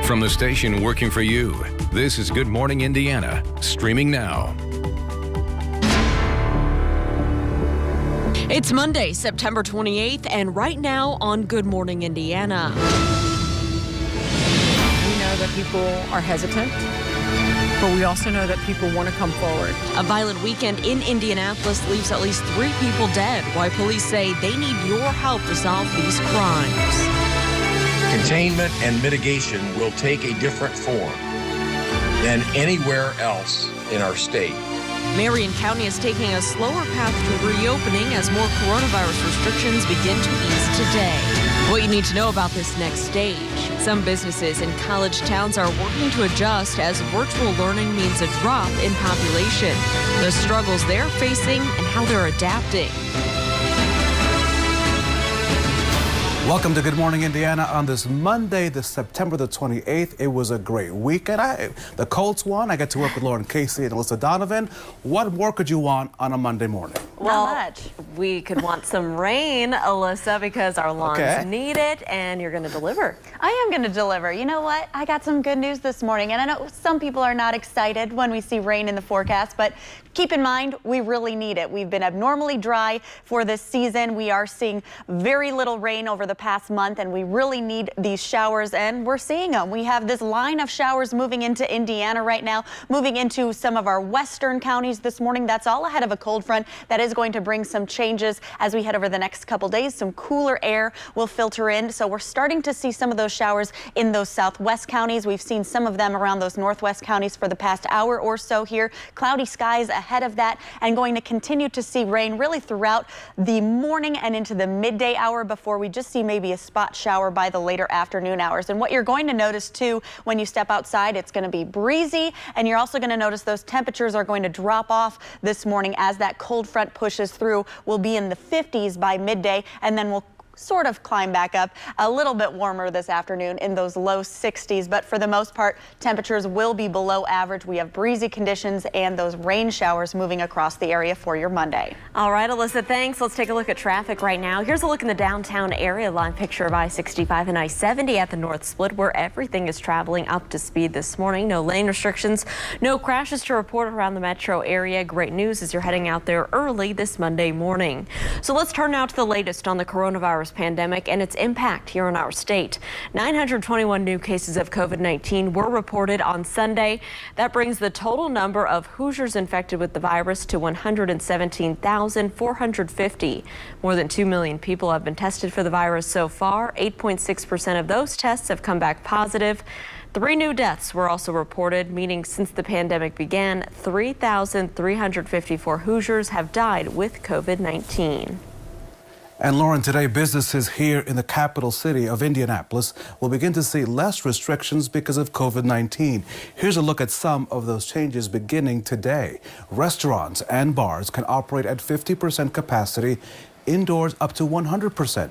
From the station working for you, this is Good Morning Indiana, streaming now. It's Monday, September 28th, and right now on Good Morning Indiana. We know that people are hesitant, but we also know that people want to come forward. A violent weekend in Indianapolis leaves at least 3 people dead, while police say they need your help to solve these crimes. Containment and mitigation will take a different form than anywhere else in our state. Marion County is taking a slower path to reopening as more coronavirus restrictions begin to ease today. What you need to know about this next stage. Some businesses in college towns are working to adjust as virtual learning means a drop in population. The struggles they're facing and how they're adapting. Welcome to Good Morning Indiana on this Monday, September the 28th. It was a great weekend. The Colts won. I got to work with Lauren Casey and Alyssa Donovan. What more could you want on a Monday morning? Well, not much. We could want some rain, Alyssa, because our lawns need it, and you're going to deliver. I am going to deliver. You know what? I got some good news this morning, and I know some people are not excited when we see rain in the forecast, but keep in mind, we really need it. We've been abnormally dry for this season. We are seeing very little rain over the past month, and we really need these showers, and we're seeing them. We have this line of showers moving into Indiana right now, moving into some of our western counties this morning. That's all ahead of a cold front that is going to bring some changes as we head over the next couple days. Some cooler air will filter in, so we're starting to see some of those showers in those southwest counties. We've seen some of them around those northwest counties for the past hour or so here. Cloudy skies ahead of that, and going to continue to see rain really throughout the morning and into the midday hour before we just see maybe a spot shower by the later afternoon hours. And what you're going to notice too when you step outside, it's going to be breezy, and you're also going to notice those temperatures are going to drop off this morning as that cold front pushes through. We'll be in the 50s by midday, and then we'll sort of climb back up a little bit warmer this afternoon in those low 60s, but for the most part, temperatures will be below average. We have breezy conditions and those rain showers moving across the area for your Monday. All right, Alyssa, thanks. Let's take a look at traffic right now. Here's a look in the downtown area. Live picture of I-65 and I-70 at the North Split, where everything is traveling up to speed this morning. No lane restrictions, no crashes to report around the metro area. Great news as you're heading out there early this Monday morning. So let's turn now to the latest on the coronavirus pandemic and its impact here in our state. 921 new cases of COVID-19 were reported on Sunday. That brings the total number of Hoosiers infected with the virus to 117,450. More than 2 million people have been tested for the virus so far. 8.6% of those tests have come back positive. 3 new deaths were also reported, meaning since the pandemic began, 3,354 Hoosiers have died with COVID-19. And Lauren, today businesses here in the capital city of Indianapolis will begin to see less restrictions because of COVID-19. Here's a look at some of those changes beginning today. Restaurants and bars can operate at 50% capacity. Indoors up to 100%,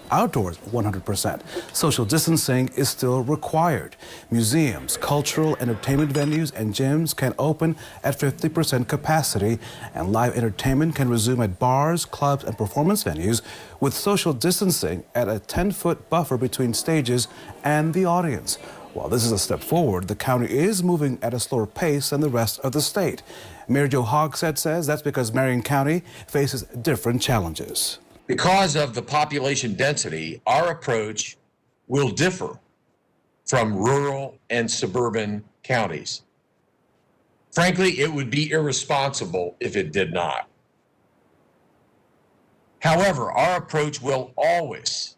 outdoors 100%. Social distancing is still required. Museums, cultural entertainment venues, and gyms can open at 50% capacity, and live entertainment can resume at bars, clubs, and performance venues with social distancing at a 10-foot buffer between stages and the audience. While this is a step forward, the county is moving at a slower pace than the rest of the state. Mayor Joe Hogsett says that's because Marion County faces different challenges. Because of the population density, our approach will differ from rural and suburban counties. Frankly, it would be irresponsible if it did not. However, our approach will always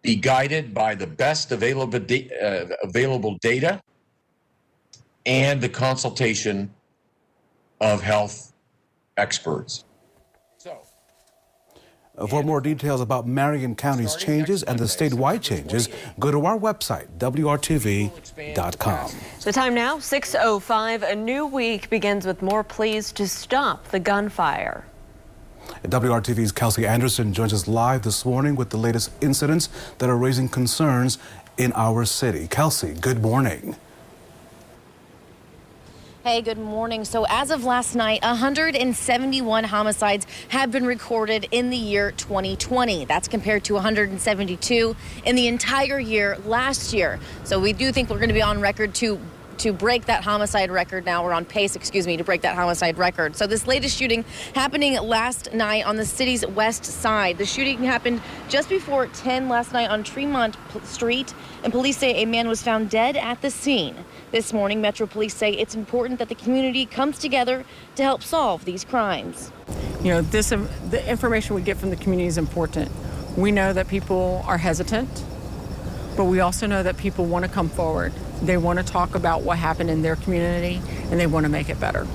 be guided by the best available data and the consultation of health experts. For more details about Marion County's changes and the statewide changes, go to our website, WRTV.com. The time now, 6:05. A new week begins with more pleas to stop the gunfire. WRTV's Kelsey Anderson joins us live this morning with the latest incidents that are raising concerns in our city. Kelsey, good morning. Hey, good morning. So as of last night, 171 homicides have been recorded in the year 2020. That's compared to 172 in the entire year last year. So we do think we're going to be on record to break that homicide record now. We're on pace, to break that homicide record. So this latest shooting happening last night on the city's west side. The shooting happened just before 10 last night on Tremont Street, and police say a man was found dead at the scene. This morning, Metro Police say it's important that the community comes together to help solve these crimes. You know, the information we get from the community is important. We know that people are hesitant, but we also know that people want to come forward. They want to talk about what happened in their community, and they want to make it better.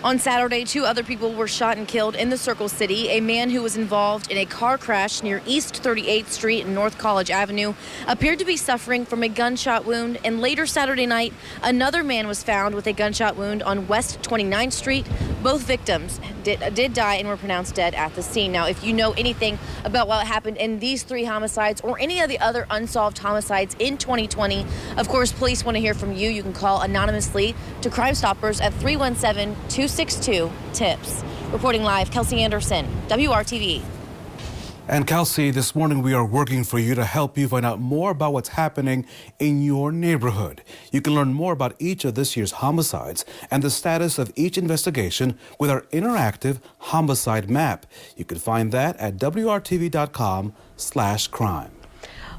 On Saturday, 2 other people were shot and killed in the Circle City. A man who was involved in a car crash near East 38th Street and North College Avenue appeared to be suffering from a gunshot wound. And later Saturday night, another man was found with a gunshot wound on West 29th Street. Both victims did die and were pronounced dead at the scene. Now, if you know anything about what happened in these 3 homicides or any of the other unsolved homicides in 2020, of course, police want to hear from you. You can call anonymously to Crime Stoppers at 317-262-TIPS. Reporting live, Kelsey Anderson, WRTV. And Kelsey, this morning we are working for you to help you find out more about what's happening in your neighborhood. You can learn more about each of this year's homicides and the status of each investigation with our interactive homicide map. You can find that at WRTV.com/crime.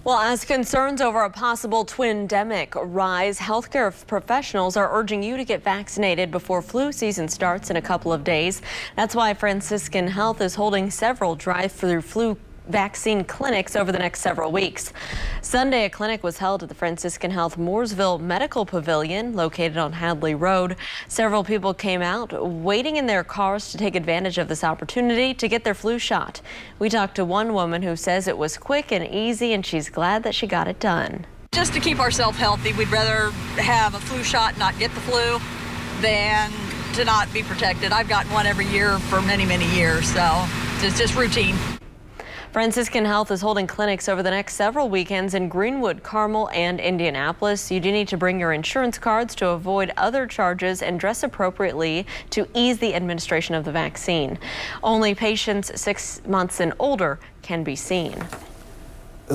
Well, as concerns over a possible twin-demic rise, healthcare professionals are urging you to get vaccinated before flu season starts in a couple of days. That's why Franciscan Health is holding several drive-through flu vaccine clinics over the next several weeks. Sunday, a clinic was held at the Franciscan Health Mooresville Medical Pavilion located on Hadley Road. Several people came out waiting in their cars to take advantage of this opportunity to get their flu shot. We talked to one woman who says it was quick and easy and she's glad that she got it done. Just to keep ourselves healthy, we'd rather have a flu shot and not get the flu than to not be protected. I've gotten one every year for many, many years, so it's just routine. Franciscan Health is holding clinics over the next several weekends in Greenwood, Carmel, and Indianapolis. You do need to bring your insurance cards to avoid other charges and dress appropriately to ease the administration of the vaccine. Only patients 6 months and older can be seen.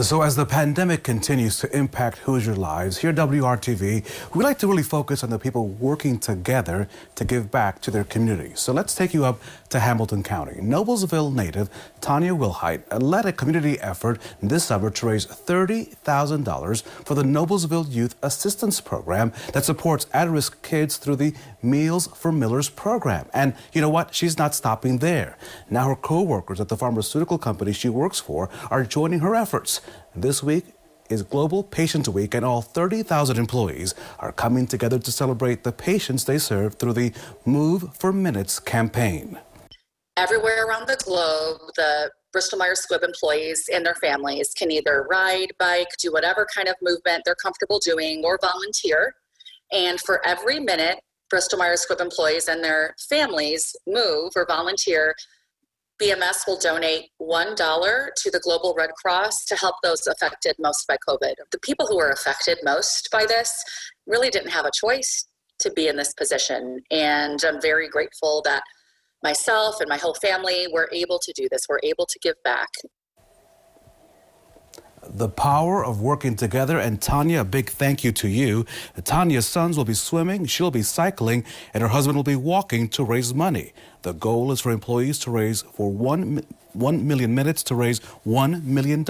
So as the pandemic continues to impact Hoosier lives, here at WRTV, we like to really focus on the people working together to give back to their communities. So let's take you up to Hamilton County. Noblesville native Tanya Wilhite led a community effort this summer to raise $30,000 for the Noblesville Youth Assistance Program that supports at-risk kids through the Meals for Millers program. And you know what? She's not stopping there. Now her co-workers at the pharmaceutical company she works for are joining her efforts. This week is Global Patient Week, and all 30,000 employees are coming together to celebrate the patients they serve through the Move for Minutes campaign. Everywhere around the globe, the Bristol-Myers Squibb employees and their families can either ride, bike, do whatever kind of movement they're comfortable doing, or volunteer. And for every minute Bristol-Myers Squibb employees and their families move or volunteer, BMS will donate $1 to the Global Red Cross to help those affected most by COVID. The people who were affected most by this really didn't have a choice to be in this position. And I'm very grateful that myself and my whole family were able to do this. We're able to give back. The power of working together. And Tanya, a big thank you to you. Tanya's sons will be swimming, she'll be cycling, and her husband will be walking to raise money. The goal is for employees to raise for 1 million minutes to raise $1 million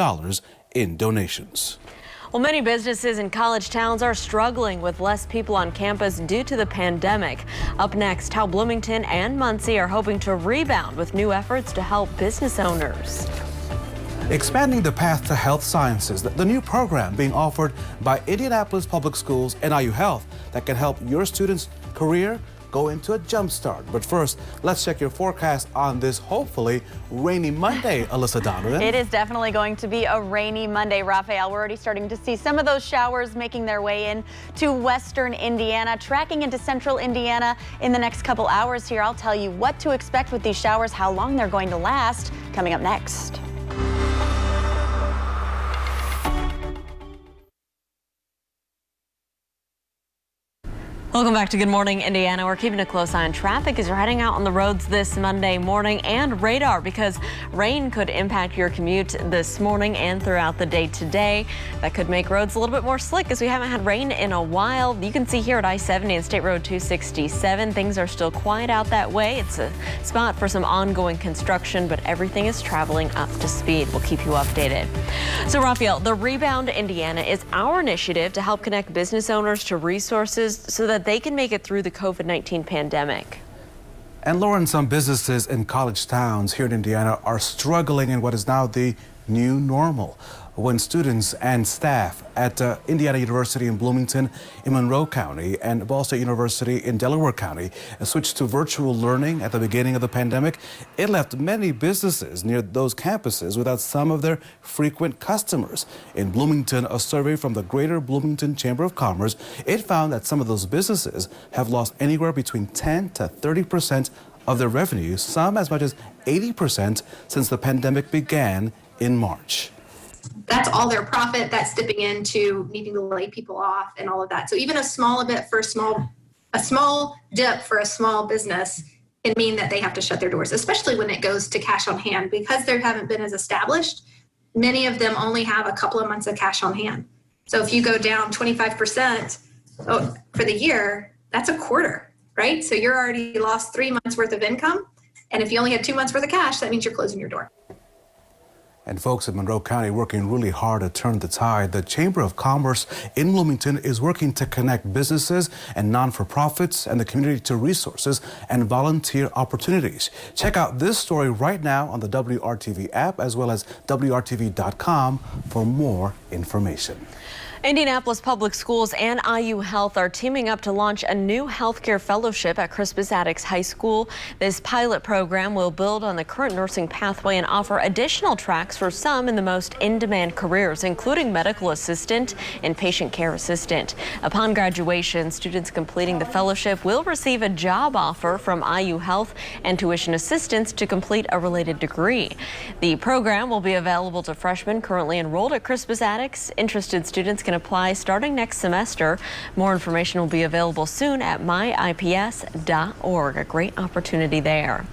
in donations. Well, many businesses in college towns are struggling with less people on campus due to the pandemic. Up next, how Bloomington and Muncie are hoping to rebound with new efforts to help business owners. Expanding the path to health sciences, the new program being offered by Indianapolis Public Schools and IU Health that can help your students' career go into a jump start. But first, let's check your forecast on this hopefully rainy Monday, Alyssa Donovan. It is definitely going to be a rainy Monday, Raphael. We're already starting to see some of those showers making their way in to western Indiana, tracking into central Indiana in the next couple hours here. I'll tell you what to expect with these showers, how long they're going to last, coming up next. Welcome back to Good Morning Indiana. We're keeping a close eye on traffic as you're heading out on the roads this Monday morning, and radar because rain could impact your commute this morning and throughout the day today. That could make roads a little bit more slick as we haven't had rain in a while. You can see here at I-70 and State Road 267, things are still quiet out that way. It's a spot for some ongoing construction, but everything is traveling up to speed. We'll keep you updated. So Raphael, the Rebound Indiana is our initiative to help connect business owners to resources so that they can make it through the COVID-19 pandemic. And Lauren, some businesses in college towns here in Indiana are struggling in what is now the new normal, when students and staff at Indiana University in Bloomington in Monroe County and Ball State University in Delaware County switched to virtual learning at the beginning of the pandemic. It left many businesses near those campuses without some of their frequent customers. In Bloomington, a survey from the Greater Bloomington Chamber of Commerce, it found that some of those businesses have lost anywhere between 10 to 30% of their revenue, some as much as 80% since the pandemic began in March. That's all their profit that's dipping into needing to lay people off and all of that. So even a small dip for a small business can mean that they have to shut their doors, especially when it goes to cash on hand, because they haven't been as established. Many of them only have a couple of months of cash on hand. So if you go down 25% for the year, that's a quarter, right? So you're already lost 3 months worth of income. And if you only had 2 months worth of cash, that means you're closing your door. And folks in Monroe County working really hard to turn the tide. The Chamber of Commerce in Bloomington is working to connect businesses and non-for-profits and the community to resources and volunteer opportunities. Check out this story right now on the WRTV app as well as WRTV.com for more information. Indianapolis Public Schools and IU Health are teaming up to launch a new healthcare fellowship at Crispus Attucks High School. This pilot program will build on the current nursing pathway and offer additional tracks for some in the most in-demand careers, including medical assistant and patient care assistant. Upon graduation, students completing the fellowship will receive a job offer from IU Health and tuition assistance to complete a related degree. The program will be available to freshmen currently enrolled at Crispus Attucks. Interested students can apply starting next semester. More information will be available soon at myips.org. A great opportunity there.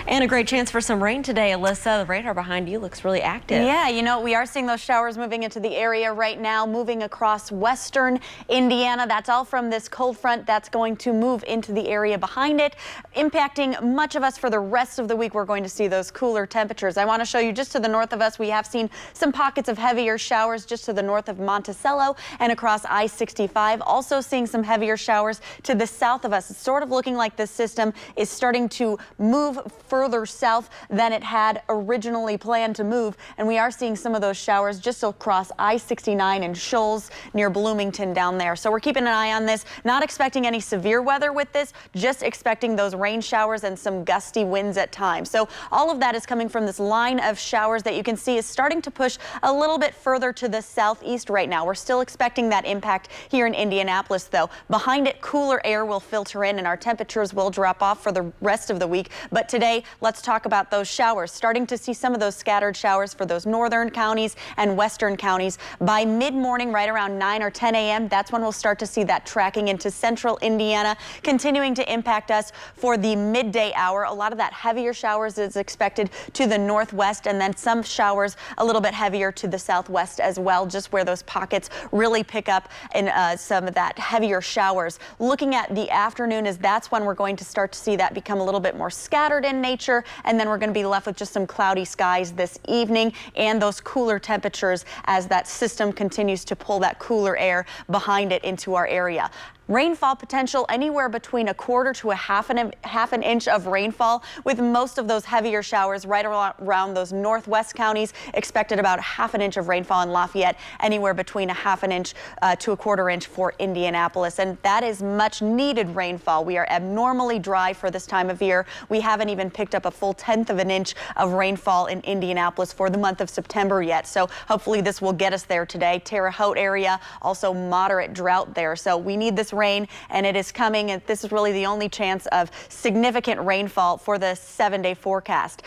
And a great chance for some rain today. Alyssa, the radar behind you looks really active. Yeah, you know, we are seeing those showers moving into the area right now, moving across western Indiana. That's all from this cold front that's going to move into the area behind it, impacting much of us for the rest of the week. We're going to see those cooler temperatures. I want to show you just to the north of us, we have seen some pockets of heavier showers just to the north of Monticello and across I-65. Also seeing some heavier showers to the south of us. It's sort of looking like this system is starting to move further south than it had originally planned to move. And we are seeing some of those showers just across I-69 and Shoals near Bloomington down there. So we're keeping an eye on this. Not expecting any severe weather with this, just expecting those rain showers and some gusty winds at times. So all of that is coming from this line of showers that you can see is starting to push a little bit further to the southeast right now. We're still expecting that impact here in Indianapolis, though. Behind it, cooler air will filter in and our temperatures will drop off for the rest of the week. But today, let's talk about those showers. Starting to see some of those scattered showers for those northern counties and western counties. By mid-morning, right around 9 or 10 a.m., that's when we'll start to see that tracking into central Indiana, continuing to impact us for the midday hour. A lot of that heavier showers is expected to the northwest, and then some showers a little bit heavier to the southwest as well, just where those pockets really pick up in some of that heavier showers. Looking at the afternoon, as that's when we're going to start to see that become a little bit more scattered in nature, and then we're going to be left with just some cloudy skies this evening and those cooler temperatures as that system continues to pull that cooler air behind it into our area. Rainfall potential anywhere between a quarter to a half an inch of rainfall, with most of those heavier showers right around those northwest counties. Expected about half an inch of rainfall in Lafayette, anywhere between a half an inch to a quarter inch for Indianapolis. And that is much needed rainfall. We are abnormally dry for this time of year. We haven't even picked up a full 1/10 of an inch of rainfall in Indianapolis for the month of September yet. So hopefully this will get us there today. Terre Haute area, also moderate drought there. So we need this rain, and it is coming, and this is really the only chance of significant rainfall for the 7-day forecast.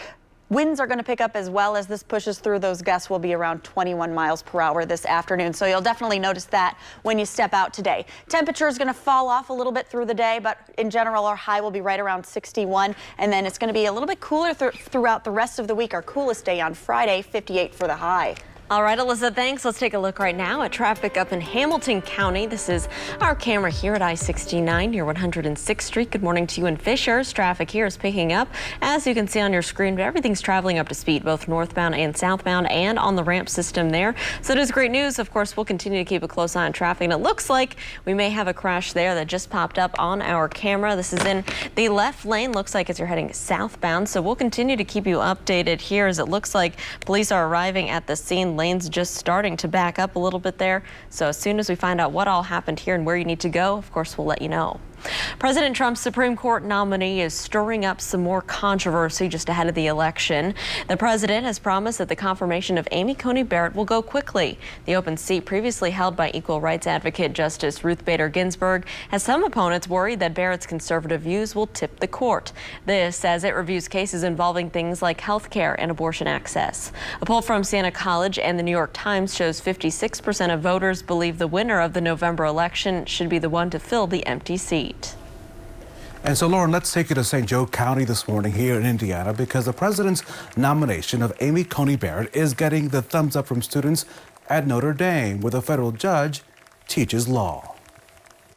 Winds are going to pick up as well as this pushes through. Those gusts will be around 21 miles per hour this afternoon. So you'll definitely notice that when you step out today. Temperature is going to fall off a little bit through the day, but in general, our high will be right around 61. And then it's going to be a little bit cooler throughout the rest of the week. Our coolest day on Friday, 58 for the high. All right, Alyssa, thanks. Let's take a look right now at traffic up in Hamilton County. This is our camera here at I-69 near 106th Street. Good morning to you in Fishers. Traffic here is picking up, as you can see on your screen, but everything's traveling up to speed, both northbound and southbound and on the ramp system there. So it is great news. Of course, we'll continue to keep a close eye on traffic, and it looks like we may have a crash there that just popped up on our camera. This is in the left lane, looks like as you're heading southbound. So we'll continue to keep you updated here, as it looks like police are arriving at the scene. Lanes just starting to back up a little bit there. So as soon as we find out what all happened here and where you need to go, of course, we'll let you know. President Trump's Supreme Court nominee is stirring up some more controversy just ahead of the election. The president has promised that the confirmation of Amy Coney Barrett will go quickly. The open seat previously held by equal rights advocate Justice Ruth Bader Ginsburg has some opponents worried that Barrett's conservative views will tip the court. This as it reviews cases involving things like health care and abortion access. A poll from Siena College and the New York Times shows 56% of voters believe the winner of the November election should be the one to fill the empty seat. And so, Lauren, let's take you to St. Joe County this morning here in Indiana, because the president's nomination of Amy Coney Barrett is getting the thumbs up from students at Notre Dame, where the federal judge teaches law.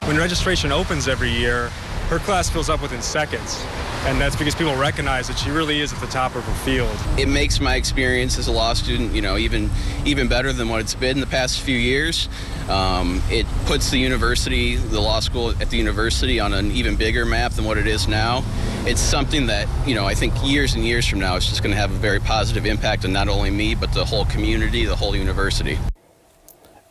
When registration opens every year, her class fills up within seconds. And that's because people recognize that she really is at the top of her field. It makes my experience as a law student, even better than what it's been the past few years. It puts the university, the law school at the university, on an even bigger map than what it is now. It's something that, I think years and years from now, it's just going to have a very positive impact on not only me, but the whole community, the whole university.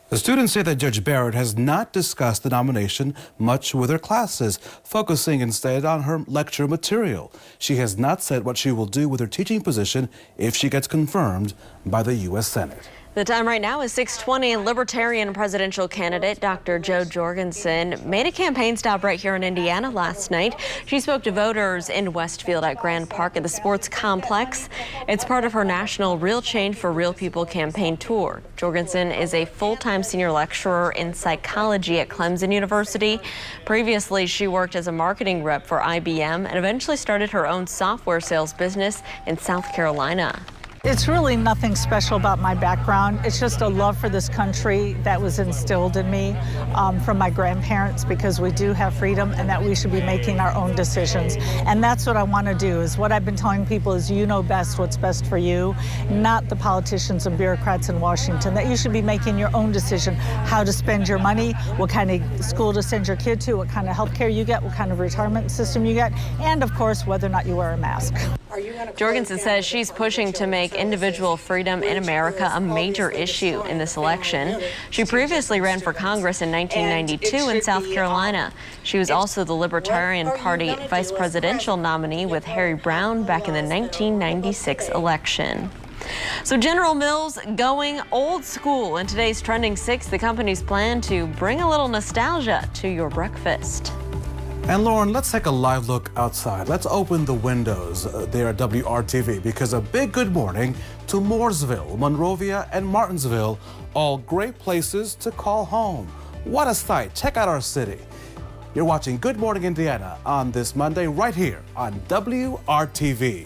The students say that Judge Barrett has not discussed the nomination much with her classes, focusing instead on her lecture material. She has not said what she will do with her teaching position if she gets confirmed by the U.S. Senate. The time right now is 6:20. Libertarian presidential candidate Dr. Jo Jorgensen made a campaign stop right here in Indiana last night. She spoke to voters in Westfield at Grand Park at the sports complex. It's part of her national Real Change for Real People campaign tour. Jorgensen is a full-time senior lecturer in psychology at Clemson University. Previously, she worked as a marketing rep for IBM and eventually started her own software sales business in South Carolina. It's really nothing special about my background. It's just a love for this country that was instilled in me from my grandparents, because we do have freedom and that we should be making our own decisions. And that's what I want to do. Is what I've been telling people is, you know best what's best for you, not the politicians and bureaucrats in Washington. That you should be making your own decision how to spend your money, what kind of school to send your kid to, what kind of health care you get, what kind of retirement system you get, and of course whether or not you wear a mask. Jorgensen says she's pushing to make individual freedom in America a major issue in this election. She previously ran for Congress in 1992 in South Carolina. She was also the Libertarian Party vice presidential nominee with Harry Brown back in the 1996 election. So General Mills going old school. In today's Trending 6, the company's plan to bring a little nostalgia to your breakfast. And Lauren, let's take a live look outside. Let's open the windows there at WRTV, because a big good morning to Mooresville, Monrovia, and Martinsville, all great places to call home. What a sight. Check out our city. You're watching Good Morning Indiana on this Monday right here on WRTV.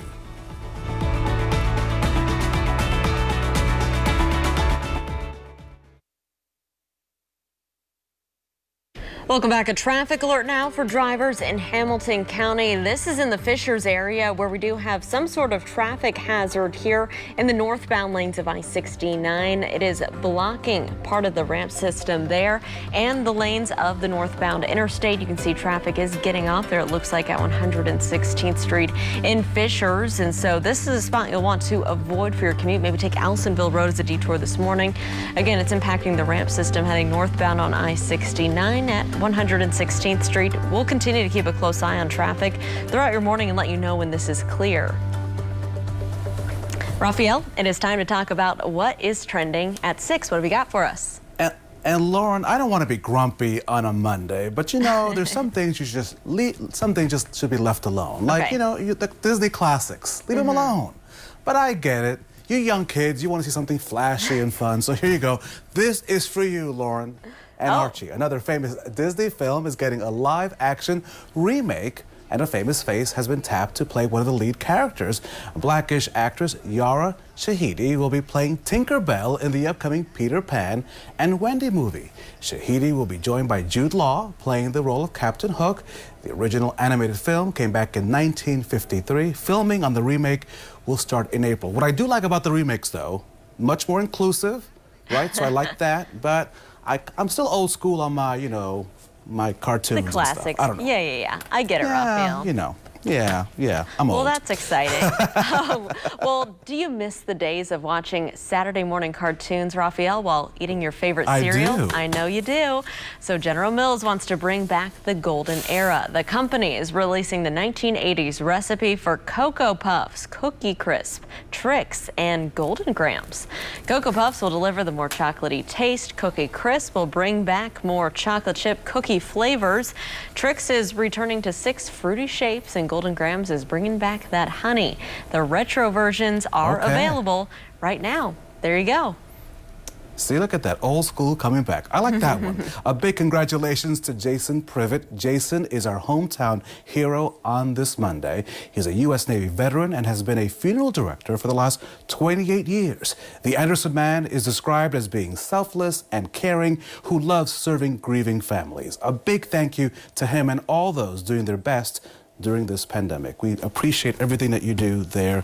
Welcome back. A traffic alert now for drivers in Hamilton County. This is in the Fishers area, where we do have some sort of traffic hazard here in the northbound lanes of I-69. It is blocking part of the ramp system there and the lanes of the northbound interstate. You can see traffic is getting off there, it looks like, at 116th Street in Fishers. And so this is a spot you'll want to avoid for your commute. Maybe take Allisonville Road as a detour this morning. Again, it's impacting the ramp system heading northbound on I-69 at 116th Street. We'll continue to keep a close eye on traffic throughout your morning and let you know when this is clear. Raphael, it is time to talk about what is trending at 6. What have we got for us? And Lauren, I don't want to be grumpy on a Monday, but there's some things you should just leave, some things just should be left alone. Like, Okay. The Disney classics, leave them alone. but I get it. You young kids, you want to see something flashy and fun, so here you go. This is for you, Lauren and Archie. Another famous Disney film is getting a live-action remake, and a famous face has been tapped to play one of the lead characters. Blackish actress Yara Shahidi will be playing Tinker Bell in the upcoming Peter Pan and Wendy movie. Shahidi will be joined by Jude Law playing the role of Captain Hook. The original animated film came back in 1953. Filming on the remake will start in April. What I do like about the remakes, though, much more inclusive, right? So I like that, but I'm still old school on my, you know, my cartoons. The classics. And stuff. I don't know. Yeah. I get it, Raphael. You know. Yeah, I'm old. Well, that's exciting. Well, do you miss the days of watching Saturday morning cartoons, Raphael, while eating your favorite cereal? I do. I know you do. So General Mills wants to bring back the golden era. The company is releasing the 1980s recipe for Cocoa Puffs, Cookie Crisp, Trix, and Golden Grams. Cocoa Puffs will deliver the more chocolatey taste. Cookie Crisp will bring back more chocolate chip cookie flavors. Trix is returning to 6 fruity shapes, and Golden Grams is bringing back that honey. The retro versions are available right now. There you go. See, look at that, old school coming back. I like that one. A big congratulations to Jason Privet. Jason is our hometown hero on this Monday. He's a U.S. Navy veteran and has been a funeral director for the last 28 years. The Anderson man is described as being selfless and caring, who loves serving grieving families. A big thank you to him and all those doing their best during this pandemic. We appreciate everything that you do there.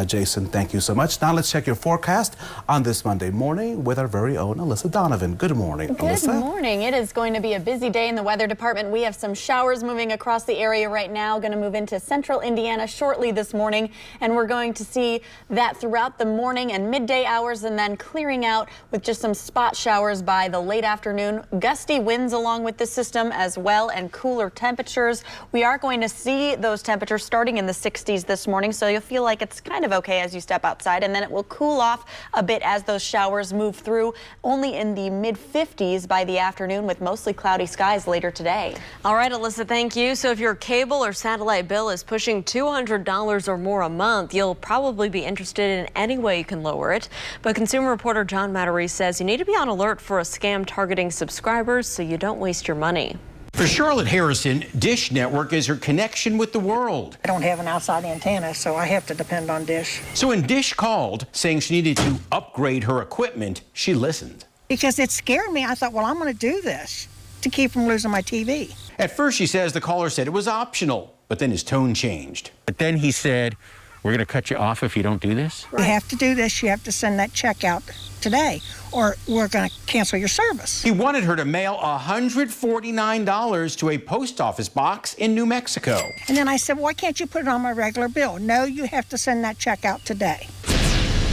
Jason, thank you so much. Now let's check your forecast on this Monday morning with our very own Alyssa Donovan. Good morning, Alyssa. Good morning. It is going to be a busy day in the weather department. We have some showers moving across the area right now, going to move into central Indiana shortly this morning, and we're going to see that throughout the morning and midday hours, and then clearing out with just some spot showers by the late afternoon. Gusty winds along with the system as well, and cooler temperatures. We are going to see those temperatures starting in the 60s this morning, so you'll feel like it's kind of okay as you step outside, and then it will cool off a bit as those showers move through, only in the mid-50s by the afternoon with mostly cloudy skies later today. All right, Alyssa, thank you. So if your cable or satellite bill is pushing $200 or more a month, you'll probably be interested in any way you can lower it. But consumer reporter John Matarese says you need to be on alert for a scam targeting subscribers so you don't waste your money. For Charlotte Harrison, Dish Network is her connection with the world. I don't have an outside antenna, so I have to depend on Dish. So when Dish called, saying she needed to upgrade her equipment, she listened. Because it scared me. I thought, well, I'm going to do this to keep from losing my TV. At first, she says the caller said it was optional, but then his tone changed. But then he said, we're going to cut you off if you don't do this? You have to do this. You have to send that check out today, or we're going to cancel your service. He wanted her to mail $149 to a post office box in New Mexico. And then I said, why can't you put it on my regular bill? No, you have to send that check out today.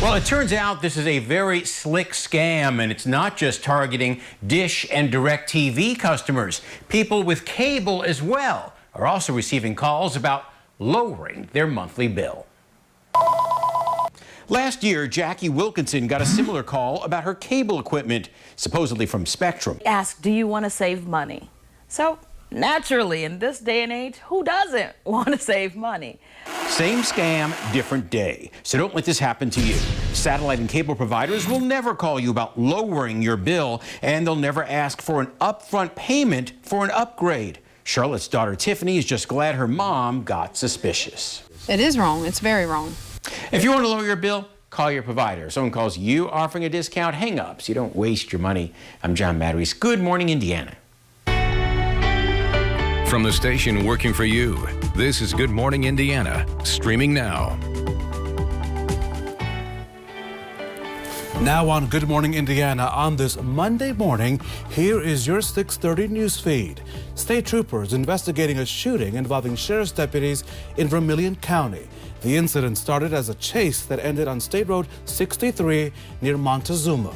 Well, it turns out this is a very slick scam, and it's not just targeting Dish and DirecTV customers. People with cable as well are also receiving calls about lowering their monthly bill. Last year, Jackie Wilkinson got a similar call about her cable equipment, supposedly from Spectrum. Ask, do you want to save money? So naturally, in this day and age, who doesn't want to save money? Same scam, different day. So don't let this happen to you. Satellite and cable providers will never call you about lowering your bill, and they'll never ask for an upfront payment for an upgrade. Charlotte's daughter Tiffany is just glad her mom got suspicious. It is wrong. It's very wrong. If you want to lower your bill, call your provider. If someone calls you offering a discount, hang up so you don't waste your money. I'm John Matarese. Good morning, Indiana. From the station working for you, this is Good Morning Indiana, streaming now. Now on Good Morning Indiana on this Monday morning, here is your 6:30 news feed. State troopers investigating a shooting involving sheriff's deputies in Vermilion County. The incident started as a chase that ended on State Road 63 near Montezuma.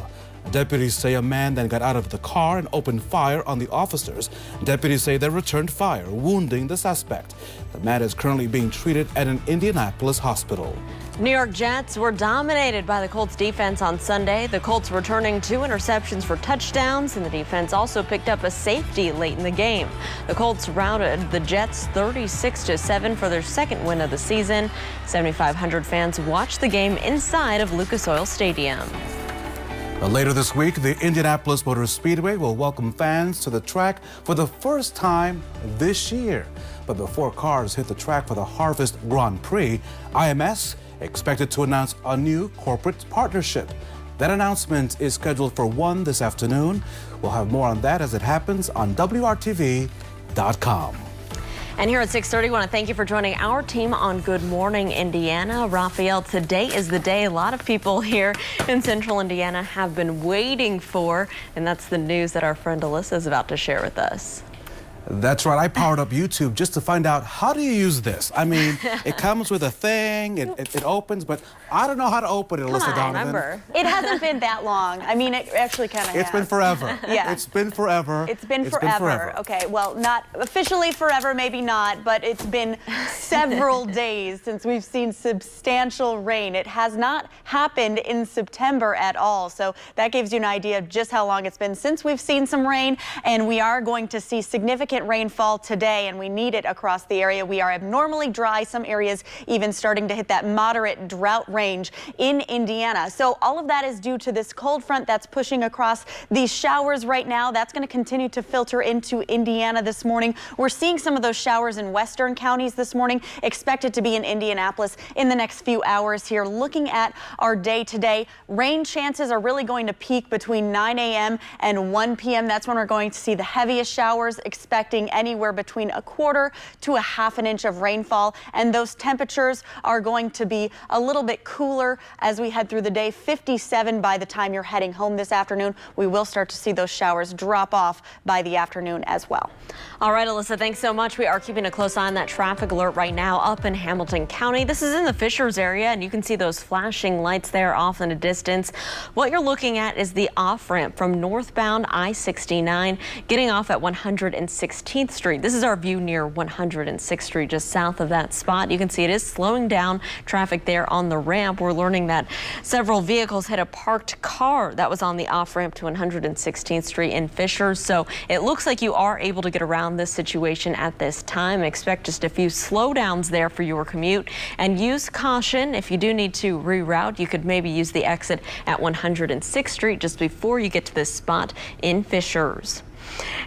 Deputies say a man then got out of the car and opened fire on the officers. Deputies say they returned fire, wounding the suspect. The man is currently being treated at an Indianapolis hospital. New York Jets were dominated by the Colts defense on Sunday. The Colts returning 2 interceptions for touchdowns, and the defense also picked up a safety late in the game. The Colts routed the Jets 36-7 for their second win of the season. 7,500 fans watched the game inside of Lucas Oil Stadium. Later this week, the Indianapolis Motor Speedway will welcome fans to the track for the first time this year. But before cars hit the track for the Harvest Grand Prix, IMS expected to announce a new corporate partnership. That announcement is scheduled for 1 this afternoon. We'll have more on that as it happens on WRTV.com. And here at 6:30, I want to thank you for joining our team on Good Morning Indiana. Raphael, today is the day a lot of people here in central Indiana have been waiting for, and that's the news that our friend Alyssa is about to share with us. That's right. I powered up YouTube just to find out, how do you use this? I mean, it comes with a thing, it opens, but I don't know how to open it, Alyssa Donovan. Remember. It hasn't been that long. I mean, it actually kind of has. It's been forever. Yeah. It's been forever. It's been forever. Okay, well, not officially forever, maybe not, but it's been several days since we've seen substantial rain. It has not happened in September at all, so that gives you an idea of just how long it's been since we've seen some rain, and we are going to see significant rainfall today, and we need it across the area. We are abnormally dry, some areas even starting to hit that moderate drought range in Indiana. So all of that is due to this cold front that's pushing across these showers right now. That's going to continue to filter into Indiana this morning. We're seeing some of those showers in western counties this morning, expected to be in Indianapolis in the next few hours here. Looking at our day today, rain chances are really going to peak between 9 a.m. and 1 p.m. That's when we're going to see the heaviest showers, expecting anywhere between 1/4 to 1/2 inch of rainfall, and those temperatures are going to be a little bit cooler as we head through the day. 57 by the time you're heading home this afternoon. We will start to see those showers drop off by the afternoon as well. All right, Alyssa, thanks so much. We are keeping a close eye on that traffic alert right now up in Hamilton County. This is in the Fishers area, and you can see those flashing lights there off in the distance. What you're looking at is the off-ramp from northbound I-69, getting off at 116th Street. This is our view near 106th Street, just south of that spot. You can see it is slowing down traffic there on the ramp. We're learning that several vehicles hit a parked car that was on the off-ramp to 116th Street in Fishers. So it looks like you are able to get around this situation at this time. Expect just a few slowdowns there for your commute, and use caution. If you do need to reroute, you could maybe use the exit at 106th Street just before you get to this spot in Fishers.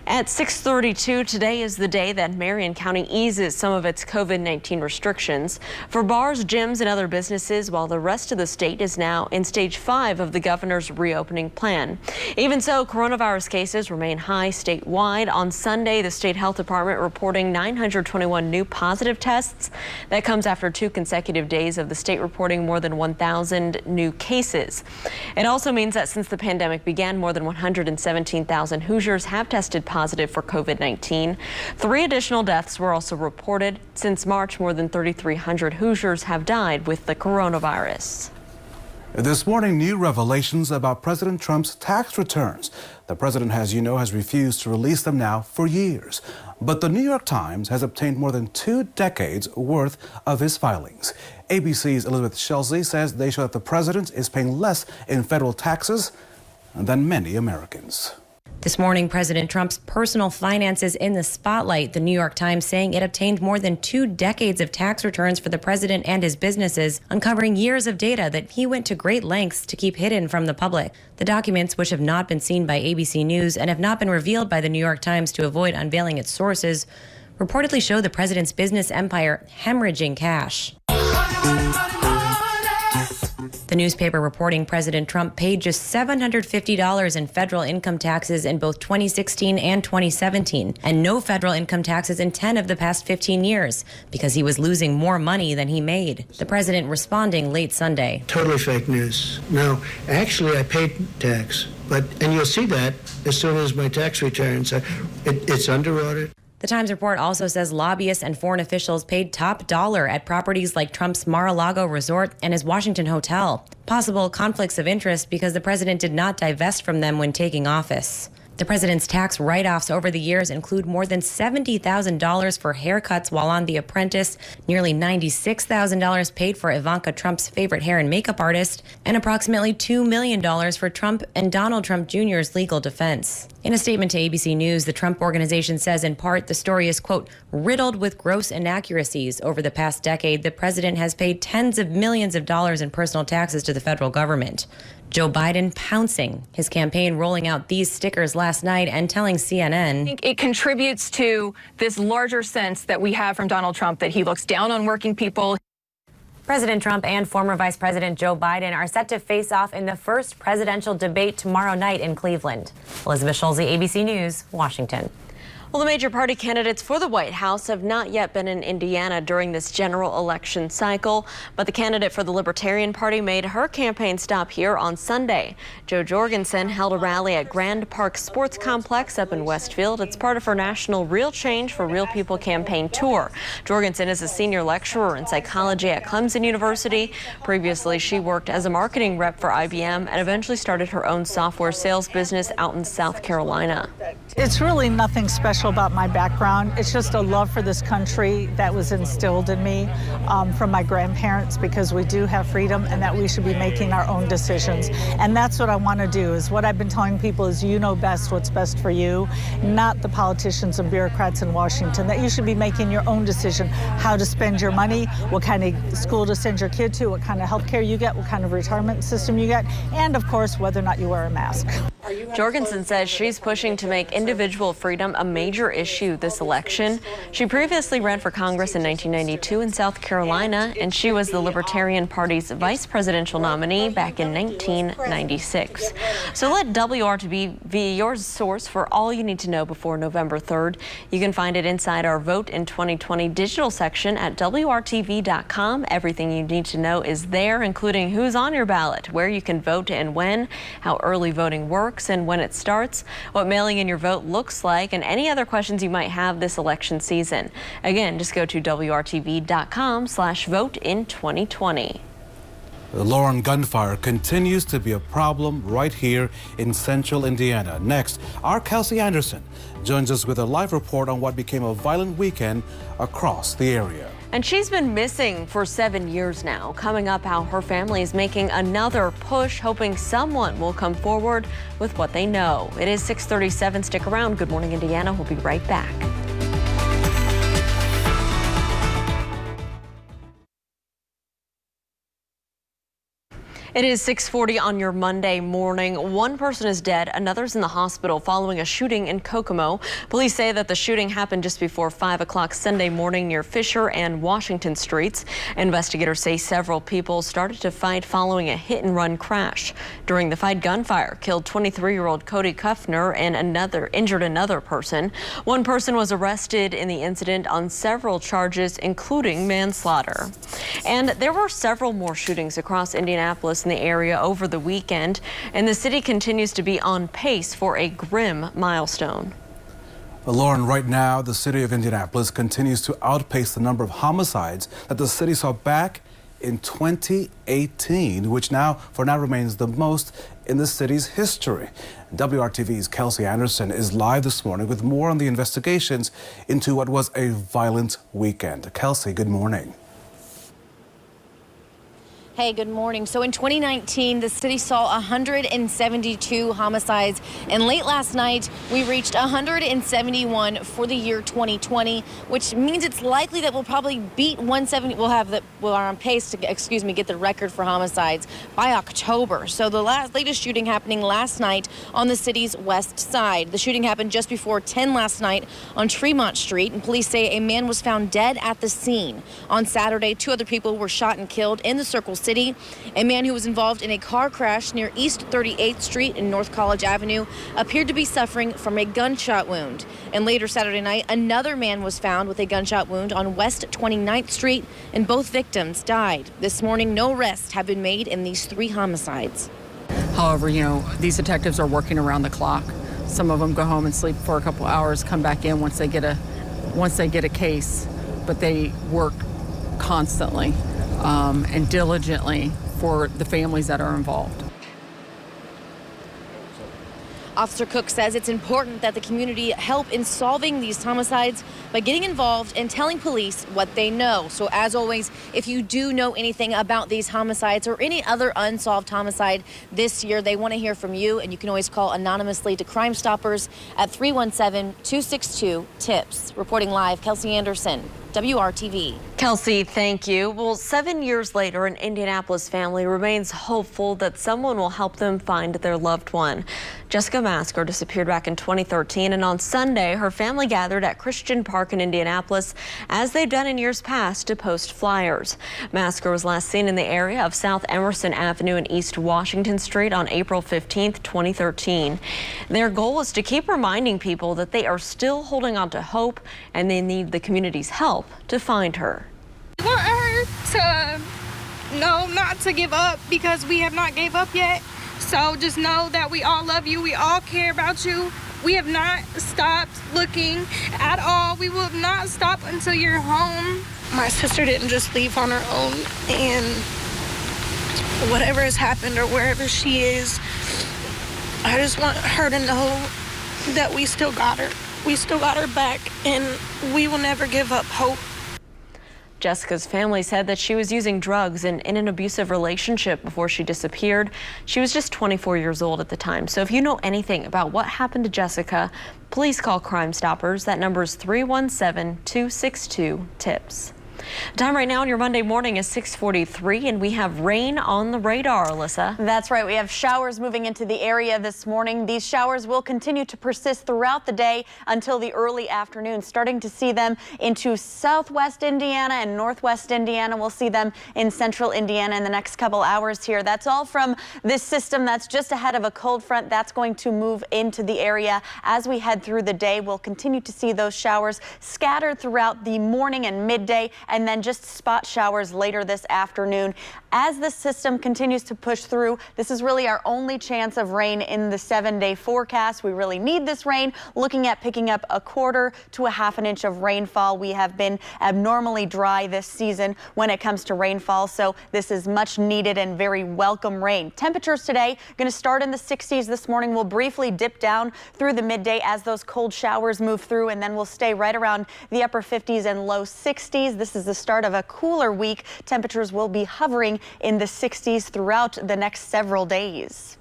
At 6:32, today is the day that Marion County eases some of its COVID-19 restrictions for bars, gyms, and other businesses, while the rest of the state is now in stage 5 of the governor's reopening plan. Even so, coronavirus cases remain high statewide. On Sunday, the state health department reporting 921 new positive tests. That comes after 2 consecutive days of the state reporting more than 1,000 new cases. It also means that since the pandemic began, more than 117,000 Hoosiers have tested positive for COVID-19. 3 additional deaths were also reported. Since March, more than 3,300 Hoosiers have died with the coronavirus. This morning, new revelations about President Trump's tax returns. The president, as you know, has refused to release them now for years. But the New York Times has obtained more than 2 decades worth of his filings. ABC's Elizabeth Schelsey says they show that the president is paying less in federal taxes than many Americans. This morning, President Trump's personal finances in the spotlight. The New York Times saying it obtained more than 2 decades of tax returns for the president and his businesses, uncovering years of data that he went to great lengths to keep hidden from the public. The documents, which have not been seen by ABC News and have not been revealed by the New York Times to avoid unveiling its sources, reportedly show the president's business empire hemorrhaging cash. The newspaper reporting President Trump paid just $750 in federal income taxes in both 2016 and 2017, and no federal income taxes in 10 of the past 15 years, because he was losing more money than he made. The president responding late Sunday. Totally fake news. No, actually, I paid tax, and you'll see that as soon as my tax returns. It's under audit. The Times report also says lobbyists and foreign officials paid top dollar at properties like Trump's Mar-a-Lago resort and his Washington hotel. Possible conflicts of interest because the president did not divest from them when taking office. The president's tax write-offs over the years include more than $70,000 for haircuts while on The Apprentice, nearly $96,000 paid for Ivanka Trump's favorite hair and makeup artist, and approximately $2 million for Trump and Donald Trump Jr.'s legal defense. In a statement to ABC News, the Trump Organization says in part the story is, quote, riddled with gross inaccuracies. Over the past decade, the president has paid tens of millions of dollars in personal taxes to the federal government. Joe Biden pouncing, his campaign rolling out these stickers last night and telling CNN, I think it contributes to this larger sense that we have from Donald Trump that he looks down on working people. President Trump and former Vice President Joe Biden are set to face off in the first presidential debate tomorrow night in Cleveland. Elizabeth Schulze, ABC News, Washington. Well, the major party candidates for the White House have not yet been in Indiana during this general election cycle, but the candidate for the Libertarian Party made her campaign stop here on Sunday. Jo Jorgensen held a rally at Grand Park Sports Complex up in Westfield. It's part of her national Real Change for Real People campaign tour. Jorgensen is a senior lecturer in psychology at Clemson University. Previously, she worked as a marketing rep for IBM and eventually started her own software sales business out in South Carolina. It's really nothing special about my background. It's just a love for this country that was instilled in me from my grandparents, because we do have freedom and that we should be making our own decisions. And that's what I want to do. Is what I've been telling people is, you know best what's best for you, not the politicians and bureaucrats in Washington, that you should be making your own decision how to spend your money, what kind of school to send your kid to, what kind of health care you get, what kind of retirement system you get, and of course, whether or not you wear a mask. Jorgensen says she's pushing to make individual freedom a major issue this election. She previously ran for Congress in 1992 in South Carolina, and she was the Libertarian Party's vice presidential nominee back in 1996. So let WRTV be your source for all you need to know before November 3rd. You can find it inside our Vote in 2020 digital section at WRTV.com. Everything you need to know is there, including who's on your ballot, where you can vote and when, how early voting works and when it starts, what mailing in your vote looks like, and any other questions you might have this election season. Again, just go to WRTV.com/vote in 2020. Lauren, gunfire continues to be a problem right here in central Indiana. Next, our Kelsey Anderson joins us with a live report on what became a violent weekend across the area. And she's been missing for 7 years now. Coming up, how her family is making another push, hoping someone will come forward with what they know. It is 6:37. Stick around. Good Morning Indiana. We'll be right back. It is 6:40 on your Monday morning. One person is dead, another's in the hospital following a shooting in Kokomo. Police say that the shooting happened just before 5 o'clock Sunday morning near Fisher and Washington Streets. Investigators say several people started to fight following a hit-and-run crash. During the fight, gunfire killed 23-year-old Cody Kuffner and injured another person. One person was arrested in the incident on several charges, including manslaughter. And there were several more shootings across Indianapolis in the area over the weekend, and the city continues to be on pace for a grim milestone. Lauren, right now, the city of Indianapolis continues to outpace the number of homicides that the city saw back in 2018, which for now remains the most in the city's history. WRTV's Kelsey Anderson is live this morning with more on the investigations into what was a violent weekend. Kelsey, good morning. Hey, good morning. So in 2019, the city saw 172 homicides, and late last night, we reached 171 for the year 2020, which means it's likely that we'll probably beat 170. We're on pace to, get the record for homicides by October. So the latest shooting happening last night on the city's west side. The shooting happened just before 10 last night on Tremont Street, and police say a man was found dead at the scene. On Saturday, 2 other people were shot and killed in the Circle City. A man who was involved in a car crash near East 38th Street and North College Avenue appeared to be suffering from a gunshot wound. And later Saturday night, another man was found with a gunshot wound on West 29th Street, and both victims died. This morning, no arrests have been made in these 3 homicides. However, these detectives are working around the clock. Some of them go home and sleep for a couple hours, come back in once they get a once they get a case, but they work constantly and diligently for the families that are involved. Officer Cook says it's important that the community help in solving these homicides by getting involved and telling police what they know. So as always, if you do know anything about these homicides or any other unsolved homicide this year, they want to hear from you, and you can always call anonymously to Crime Stoppers at 317-262-TIPS. Reporting live, Kelsey Anderson, WRTV. Kelsey, thank you. Well, 7 years later, an Indianapolis family remains hopeful that someone will help them find their loved one. Jessica Masker disappeared back in 2013, and on Sunday, her family gathered at Christian Park in Indianapolis, as they've done in years past, to post flyers. Masker was last seen in the area of South Emerson Avenue and East Washington Street on April 15th, 2013. Their goal is to keep reminding people that they are still holding on to hope, and they need the community's help to find her. We want her to know not to give up, because we have not gave up yet. So just know that we all love you. We all care about you. We have not stopped looking at all. We will not stop until you're home. My sister didn't just leave on her own, and whatever has happened or wherever she is, I just want her to know that we still got her. We still got her back, and we will never give up hope. Jessica's family said that she was using drugs and in an abusive relationship before she disappeared. She was just 24 years old at the time. So if you know anything about what happened to Jessica, please call Crime Stoppers. That number is 317-262-TIPS. Time right now on your Monday morning is 6:43, and we have rain on the radar, Alyssa. That's right. We have showers moving into the area this morning. These showers will continue to persist throughout the day until the early afternoon. Starting to see them into southwest Indiana and northwest Indiana. We'll see them in central Indiana in the next couple hours here. That's all from this system that's just ahead of a cold front that's going to move into the area as we head through the day. We'll continue to see those showers scattered throughout the morning and midday, and then just spot showers later this afternoon. As the system continues to push through, this is really our only chance of rain in the 7-day forecast. We really need this rain. Looking at picking up a quarter to a half an inch of rainfall. We have been abnormally dry this season when it comes to rainfall, so this is much needed and very welcome rain. Temperatures today going to start in the 60s this morning. We'll briefly dip down through the midday as those cold showers move through, and then we'll stay right around the upper 50s and low 60s. This is the start of a cooler week. Temperatures will be hovering in the 60s throughout the next several days.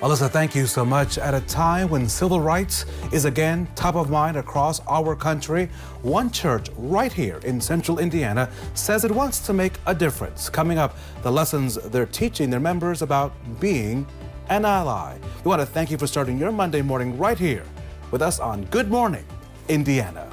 Alyssa, thank you so much. At a time when civil rights is again top of mind across our country, one church right here in central Indiana says it wants to make a difference. Coming up, the lessons they're teaching their members about being an ally. We want to thank you for starting your Monday morning right here with us on Good Morning Indiana.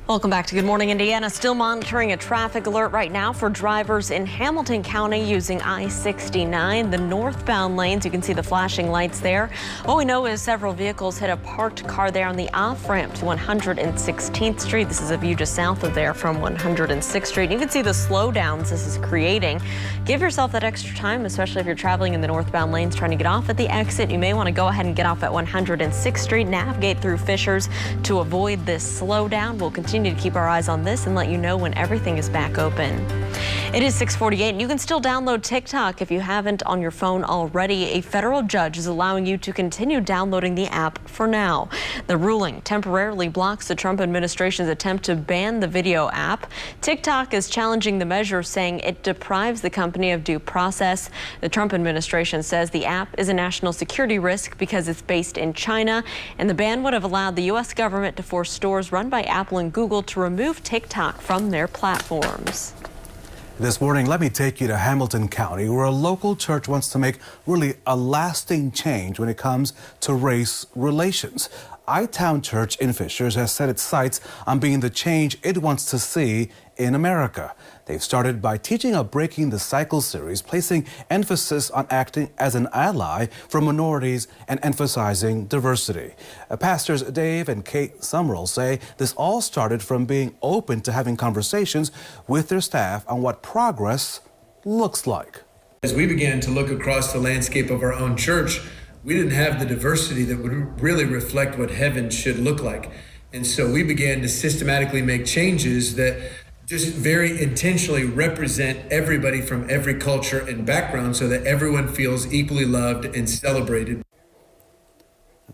Welcome back to Good Morning Indiana. Still monitoring a traffic alert right now for drivers in Hamilton County using I-69, the northbound lanes. You can see the flashing lights there. All we know is several vehicles hit a parked car there on the off-ramp to 116th Street. This is a view just south of there from 106th Street. You can see the slowdowns this is creating. Give yourself that extra time, especially if you're traveling in the northbound lanes trying to get off at the exit. You may want to go ahead and get off at 106th Street, navigate through Fishers to avoid this slowdown. We'll continue to keep our eyes on this and let you know when everything is back open. It is 6:48, and you can still download TikTok if you haven't on your phone already. A federal judge is allowing you to continue downloading the app for now. The ruling temporarily blocks the Trump administration's attempt to ban the video app. TikTok is challenging the measure, saying it deprives the company of due process. The Trump administration says the app is a national security risk because it's based in China, and the ban would have allowed the U.S. government to force stores run by Apple and Google to remove TikTok from their platforms. This morning, let me take you to Hamilton County, where a local church wants to make really a lasting change when it comes to race relations. I-Town Church in Fishers has set its sights on being the change it wants to see in America. They've started by teaching a Breaking the Cycle series, placing emphasis on acting as an ally for minorities and emphasizing diversity. Pastors Dave and Kate Summerall say this all started from being open to having conversations with their staff on what progress looks like. As we began to look across the landscape of our own church, we didn't have the diversity that would really reflect what heaven should look like. And so we began to systematically make changes that just very intentionally represent everybody from every culture and background so that everyone feels equally loved and celebrated.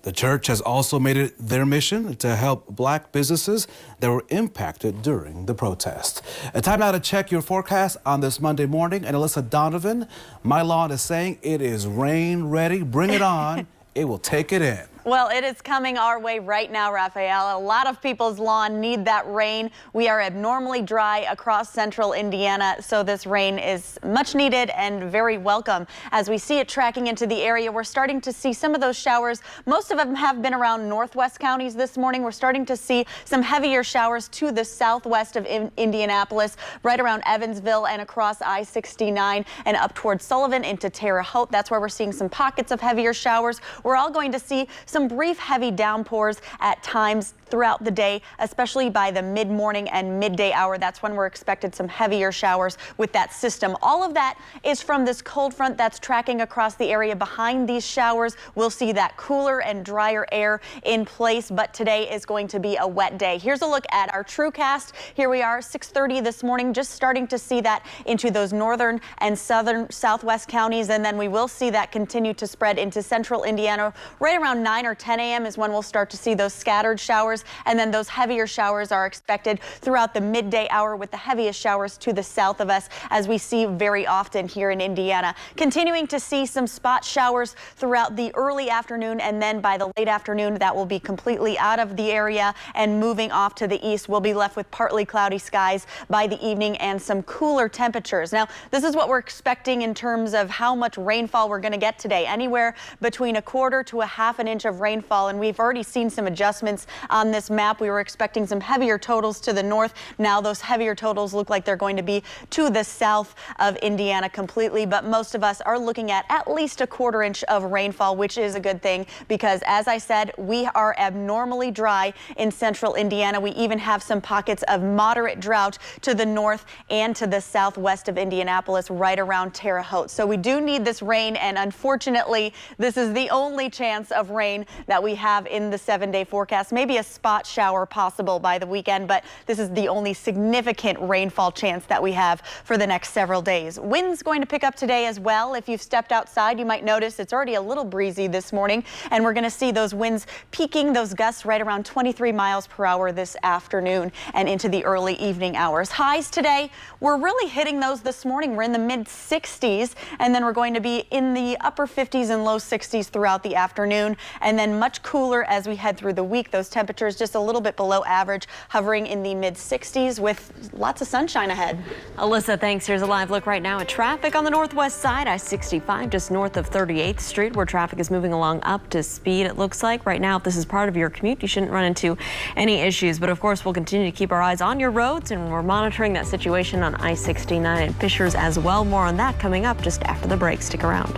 The church has also made it their mission to help black businesses that were impacted during the protest. Time now to check your forecast on this Monday morning. And Alyssa Donovan, my lawn is saying it is rain ready. Bring it on. It will take it in. Well, it is coming our way right now, Raphael. A lot of people's lawn need that rain. We are abnormally dry across central Indiana, so this rain is much needed and very welcome. As we see it tracking into the area, we're starting to see some of those showers. Most of them have been around northwest counties this morning. We're starting to see some heavier showers to the southwest of Indianapolis, right around Evansville and across I-69 and up towards Sullivan into Terre Haute. That's where we're seeing some pockets of heavier showers. We're all going to see some brief heavy downpours at times throughout the day, especially by the mid-morning and midday hour. That's when we're expected some heavier showers with that system. All of that is from this cold front that's tracking across the area. Behind these showers, we'll see that cooler and drier air in place, but today is going to be a wet day. Here's a look at our TrueCast. Here we are, 6:30 this morning, just starting to see that into those northern and southwest counties, and then we will see that continue to spread into central Indiana right around 9 or 10 a.m. is when we'll start to see those scattered showers, and then those heavier showers are expected throughout the midday hour, with the heaviest showers to the south of us, as we see very often here in Indiana. Continuing to see some spot showers throughout the early afternoon, and then by the late afternoon that will be completely out of the area and moving off to the east. We'll be left with partly cloudy skies by the evening and some cooler temperatures. Now, this is what we're expecting in terms of how much rainfall we're going to get today, anywhere between a quarter to a half an inch of rainfall, and we've already seen some adjustments on this map. We were expecting some heavier totals to the north. Now those heavier totals look like they're going to be to the south of Indiana completely, but most of us are looking at least a quarter inch of rainfall, which is a good thing because, as I said, we are abnormally dry in central Indiana. We even have some pockets of moderate drought to the north and to the southwest of Indianapolis, right around Terre Haute. So we do need this rain, and unfortunately, this is the only chance of rain that we have in the 7-day forecast. Maybe a spot shower possible by the weekend, but this is the only significant rainfall chance that we have for the next several days. Wind's going to pick up today as well. If you've stepped outside, you might notice it's already a little breezy this morning, and we're going to see those winds peaking, those gusts right around 23 miles per hour this afternoon and into the early evening hours. Highs today, we're really hitting those this morning. We're in the mid 60s, and then we're going to be in the upper 50s and low 60s throughout the afternoon, and then much cooler as we head through the week. Those temperatures just a little bit below average, hovering in the mid 60s with lots of sunshine ahead. Alyssa, thanks. Here's a live look right now at traffic on the northwest side, I-65, just north of 38th Street, where traffic is moving along up to speed. It looks like right now, if this is part of your commute, you shouldn't run into any issues. But of course, we'll continue to keep our eyes on your roads, and we're monitoring that situation on I-69 and Fishers as well. More on that coming up just after the break. Stick around.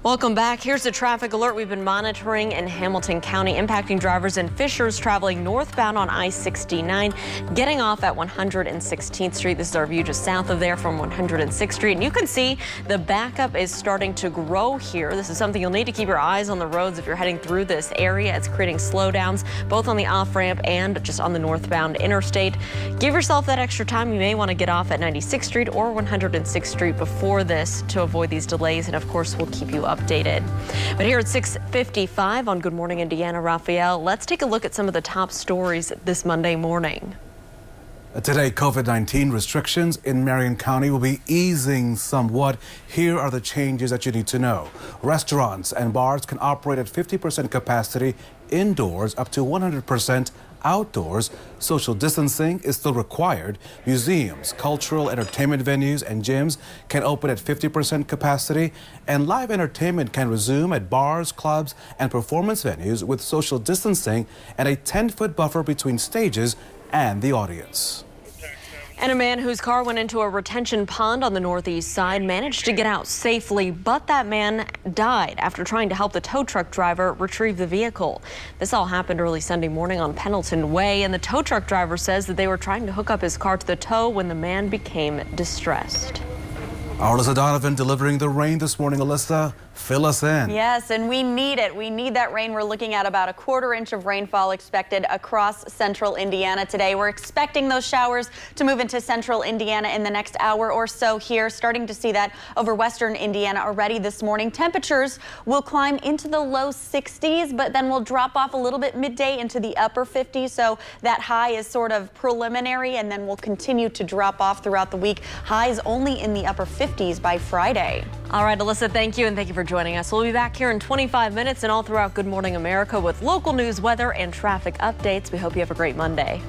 Welcome back. Here's a traffic alert we've been monitoring in Hamilton County, impacting drivers in Fishers traveling northbound on I-69, getting off at 116th Street. This is our view just south of there from 106th Street. And you can see the backup is starting to grow here. This is something you'll need to keep your eyes on the roads if you're heading through this area. It's creating slowdowns both on the off-ramp and just on the northbound interstate. Give yourself that extra time. You may want to get off at 96th Street or 106th Street before this to avoid these delays. And of course, we'll keep you updated. But here at 6:55 on Good Morning Indiana, Raphael, let's take a look at some of the top stories this Monday morning. Today, COVID-19 restrictions in Marion County will be easing somewhat. Here are the changes that you need to know. Restaurants and bars can operate at 50% capacity indoors, up to 100% outdoors. Social distancing is still required. Museums, cultural entertainment venues, and gyms can open at 50% capacity, and live entertainment can resume at bars, clubs, and performance venues with social distancing and a 10-foot buffer between stages and the audience. And a man whose car went into a retention pond on the northeast side managed to get out safely, but that man died after trying to help the tow truck driver retrieve the vehicle. This all happened early Sunday morning on Pendleton Way, and the tow truck driver says that they were trying to hook up his car to the tow when the man became distressed. Our Alyssa Donovan delivering the rain this morning. Alyssa, fill us in. Yes, and we need it. We need that rain. We're looking at about a quarter inch of rainfall expected across central Indiana today. We're expecting those showers to move into central Indiana in the next hour or so here. Starting to see that over western Indiana already this morning. Temperatures will climb into the low 60s, but then will drop off a little bit midday into the upper 50s. So that high is sort of preliminary, and then will continue to drop off throughout the week. Highs only in the upper 50s by Friday. All right, Alyssa, thank you, and thank you for joining us. We'll be back here in 25 minutes and all throughout Good Morning America with local news, weather, and traffic updates. We hope you have a great Monday.